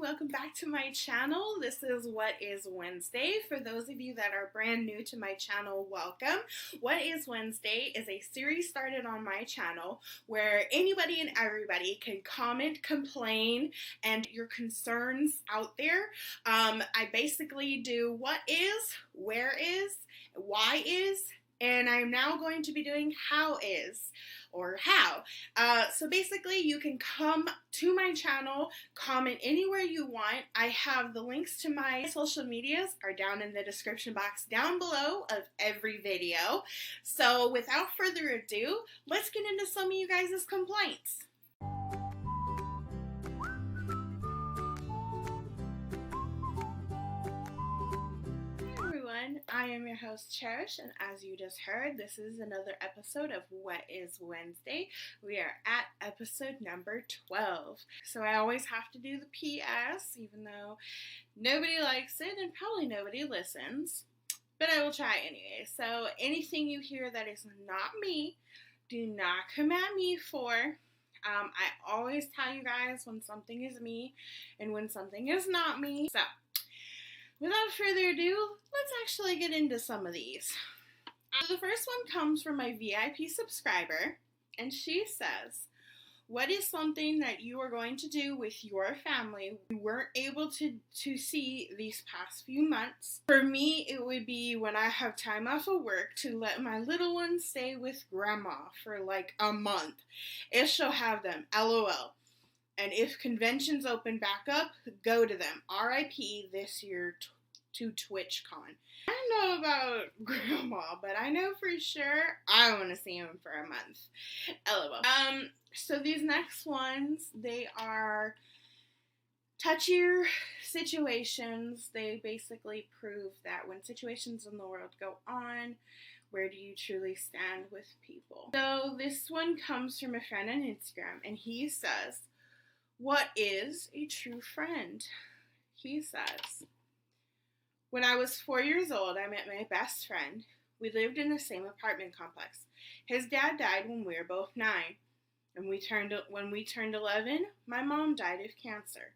welcome back to my channel. This is What is Wednesday. For those of you that are brand new to my channel, welcome. What is Wednesday is a series started on my channel where anybody and everybody can comment, complain, and your concerns out there. I basically do what is, where is, why is, and I'm now going to be doing how is, or how. So basically you can come to my channel, comment anywhere you want. I have the links to my social medias are down in the description box down below of every video. So without further ado, let's get into some of you guys' complaints. I am your host Cherish, and as you just heard, this is another episode of What is Wednesday. We are at episode number 12. So I always have to do the PS, even though nobody likes it and probably nobody listens, but I will try anyway. So anything you hear that is not me, do not come at me for. I always tell you guys when something is me and when something is not me. So without further ado, let's actually get into some of these. The first one comes from my VIP subscriber, and she says, what is something that you are going to do with your family you weren't able to see these past few months? For me, it would be when I have time off of work to let my little one stay with grandma for like a month, if she'll have them, LOL. And if conventions open back up, go to them. RIP this year to TwitchCon. I don't know about grandma, but I know for sure I want to see him for a month. LOL. So these next ones, they are touchier situations. They basically prove that when situations in the world go on, where do you truly stand with people? So this one comes from a friend on Instagram, and he says, what is a true friend? He says, when I was 4 years old, I met my best friend. We lived in the same apartment complex. His dad died when we were both 9. And when we turned 11, my mom died of cancer.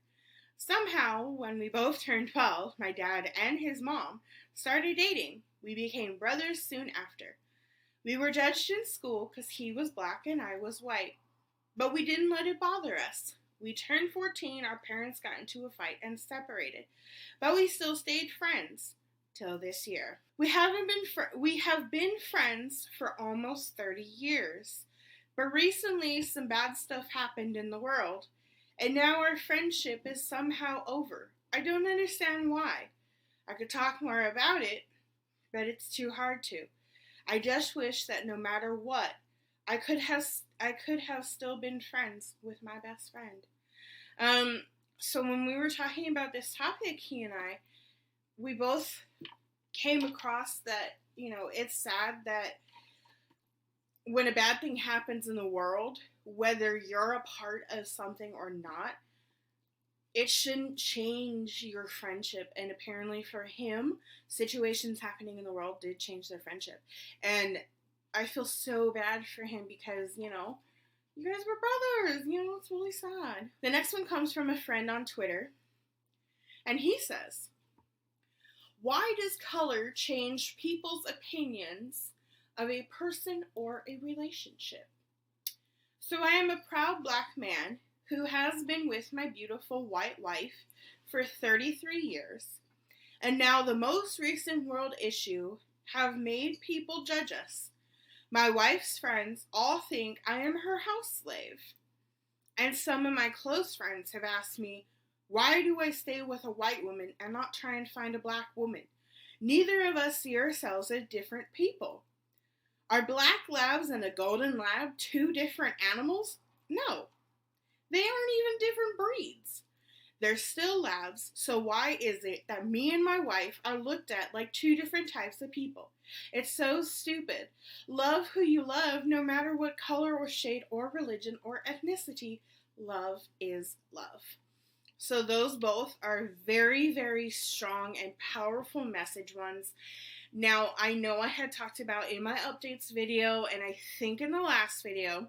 Somehow, when we both turned 12, my dad and his mom started dating. We became brothers soon after. We were judged in school because he was black and I was white. But we didn't let it bother us. We turned 14, our parents got into a fight and separated, but we still stayed friends till this year. We have been friends for almost 30 years, but recently some bad stuff happened in the world, and now our friendship is somehow over. I don't understand why. I could talk more about it, but it's too hard to. I just wish that no matter what, I could have still been friends with my best friend. So when we were talking about this topic, he and I, we both came across that, it's sad that when a bad thing happens in the world, whether you're a part of something or not, it shouldn't change your friendship. And apparently for him, situations happening in the world did change their friendship. And I feel so bad for him because, you guys were brothers. It's really sad. The next one comes from a friend on Twitter. And he says, why does color change people's opinions of a person or a relationship? So I am a proud black man who has been with my beautiful white wife for 33 years. And now the most recent world issue have made people judge us. My wife's friends all think I am her house slave. And some of my close friends have asked me, why do I stay with a white woman and not try and find a black woman? Neither of us see ourselves as different people. Are black labs and a golden lab two different animals? No. They aren't even different breeds. They're still labs, so why is it that me and my wife are looked at like two different types of people? It's so stupid. Love who you love, no matter what color or shade or religion or ethnicity. Love is love. So those both are very, very strong and powerful message ones. Now, I know I had talked about in my updates video, and I think in the last video,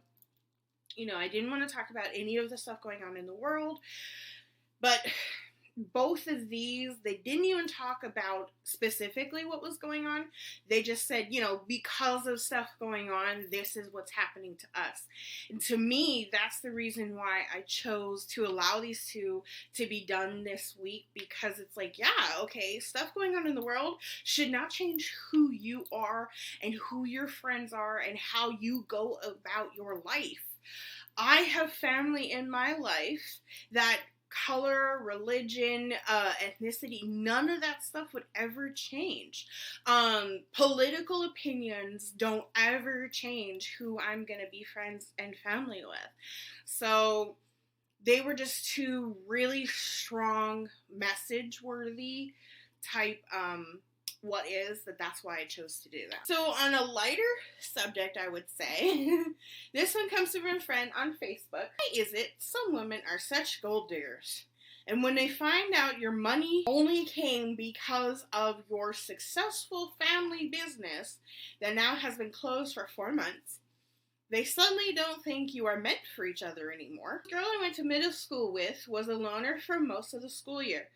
I didn't want to talk about any of the stuff going on in the world, but both of these, they didn't even talk about specifically what was going on. They just said, you know, because of stuff going on, this is what's happening to us. And to me, that's the reason why I chose to allow these two to be done this week, because it's like, yeah, okay, stuff going on in the world should not change who you are and who your friends are and how you go about your life. I have family in my life that color, religion, ethnicity, none of that stuff would ever change. Political opinions don't ever change who I'm going to be friends and family with. So they were just two really strong, message worthy type what is that's why I chose to do that. So on a lighter subject, I would say this one comes from a friend on Facebook. Why is it some women are such gold diggers, and when they find out your money only came because of your successful family business that now has been closed for 4 months, they suddenly don't think you are meant for each other anymore? The girl I went to middle school with was a loner for most of the school year,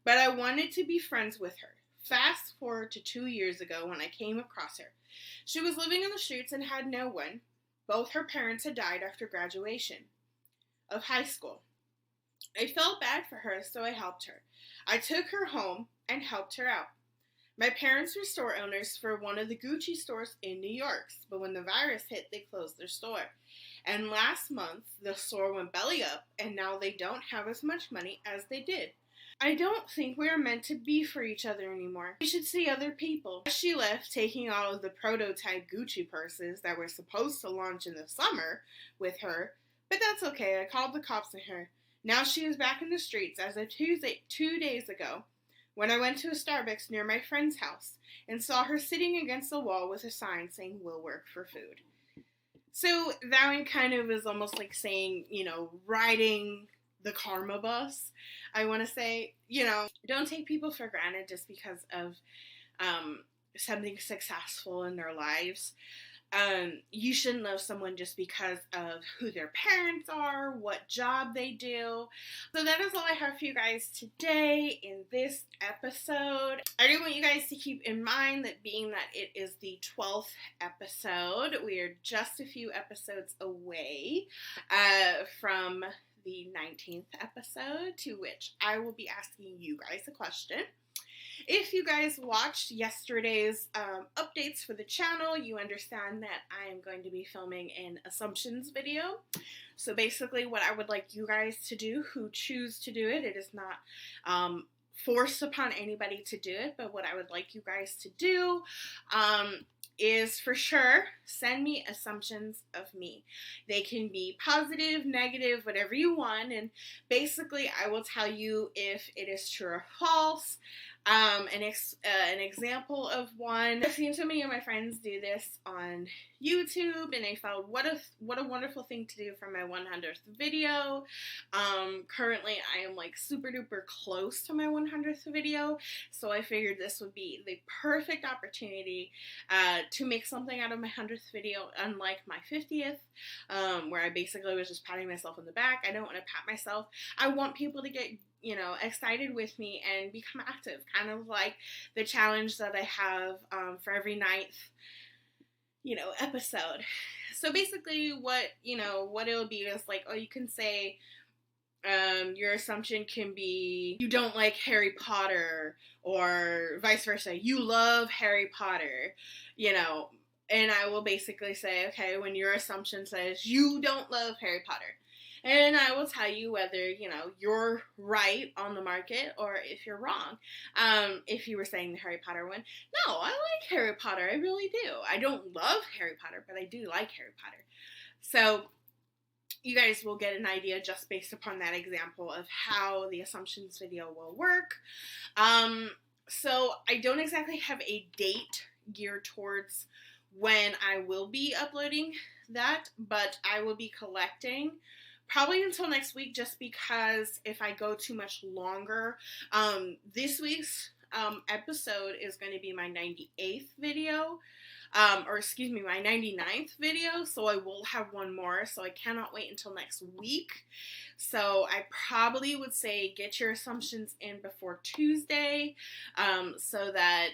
but I wanted to be friends with her. Fast forward to 2 years ago when I came across her. She was living on the streets and had no one. Both her parents had died after graduation of high school. I felt bad for her, so I helped her. I took her home and helped her out. My parents were store owners for one of the Gucci stores in New York, but when the virus hit, they closed their store. And last month, the store went belly up, and now they don't have as much money as they did. I don't think we are meant to be for each other anymore. We should see other people. She left, taking all of the prototype Gucci purses that were supposed to launch in the summer with her, but that's okay. I called the cops on her. Now she is back in the streets as of 2 days ago, when I went to a Starbucks near my friend's house and saw her sitting against the wall with a sign saying, "We'll work for food." So that one kind of is almost like saying, you know, riding the karma bus. I want to say, you know, don't take people for granted just because of something successful in their lives. You shouldn't love someone just because of who their parents are, what job they do. So that is all I have for you guys today in this episode. I do want you guys to keep in mind that being that it is the 12th episode, we are just a few episodes away from the 19th episode, to which I will be asking you guys a question. If you guys watched yesterday's updates for the channel, you understand that I am going to be filming an assumptions video. So basically what I would like you guys to do who choose to do it, it is not forced upon anybody to do it, but what I would like you guys to do is for sure send me assumptions of me. They can be positive, negative, whatever you want, and basically I will tell you if it is true or false. An example of one. I've seen so many of my friends do this on YouTube, and I felt what a wonderful thing to do for my 100th video. Currently I am like super duper close to my 100th video, so I figured this would be the perfect opportunity to make something out of my 100th video, unlike my 50th, where I basically was just patting myself on the back. I don't want to pat myself. I want people to get, you know, excited with me and become active, kind of like the challenge that I have for every 9th, you know, episode. So basically what it'll be is like, oh, you can say your assumption can be you don't like Harry Potter, or vice versa, you love Harry Potter, you know, and I will basically say, okay, when your assumption says you don't love Harry Potter, and I will tell you whether, you know, you're right on the market or if you're wrong. If you were saying the Harry Potter one, no, I like Harry Potter. I really do. I don't love Harry Potter, but I do like Harry Potter. So you guys will get an idea just based upon that example of how the assumptions video will work. So I don't exactly have a date geared towards when I will be uploading that, but I will be collecting probably until next week, just because if I go too much longer, this week's episode is going to be my 98th video. My 99th video, so I will have one more, so I cannot wait until next week. So I probably would say get your assumptions in before Tuesday, so that,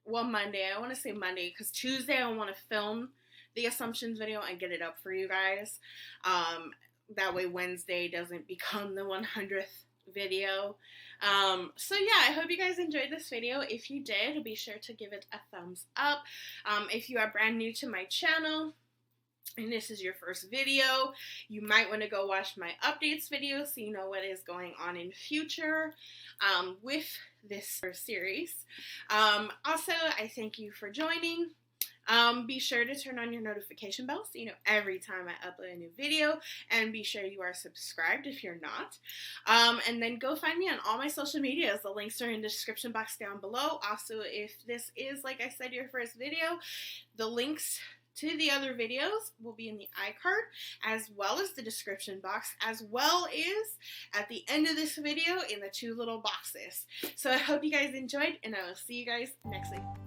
Monday, I want to say Monday, because Tuesday I want to film the assumptions video and get it up for you guys. That way Wednesday doesn't become the 100th video. So yeah, I hope you guys enjoyed this video. If you did, be sure to give it a thumbs up. If you are brand new to my channel and this is your first video, you might want to go watch my updates video so you know what is going on in future with this series. Also, I thank you for joining. Be sure to turn on your notification bell so you know every time I upload a new video, and be sure you are subscribed if you're not. And then go find me on all my social medias. The links are in the description box down below. Also, if this is, like I said, your first video, the links to the other videos will be in the iCard, as well as the description box, as well as at the end of this video in the 2 little boxes. So I hope you guys enjoyed, and I will see you guys next week.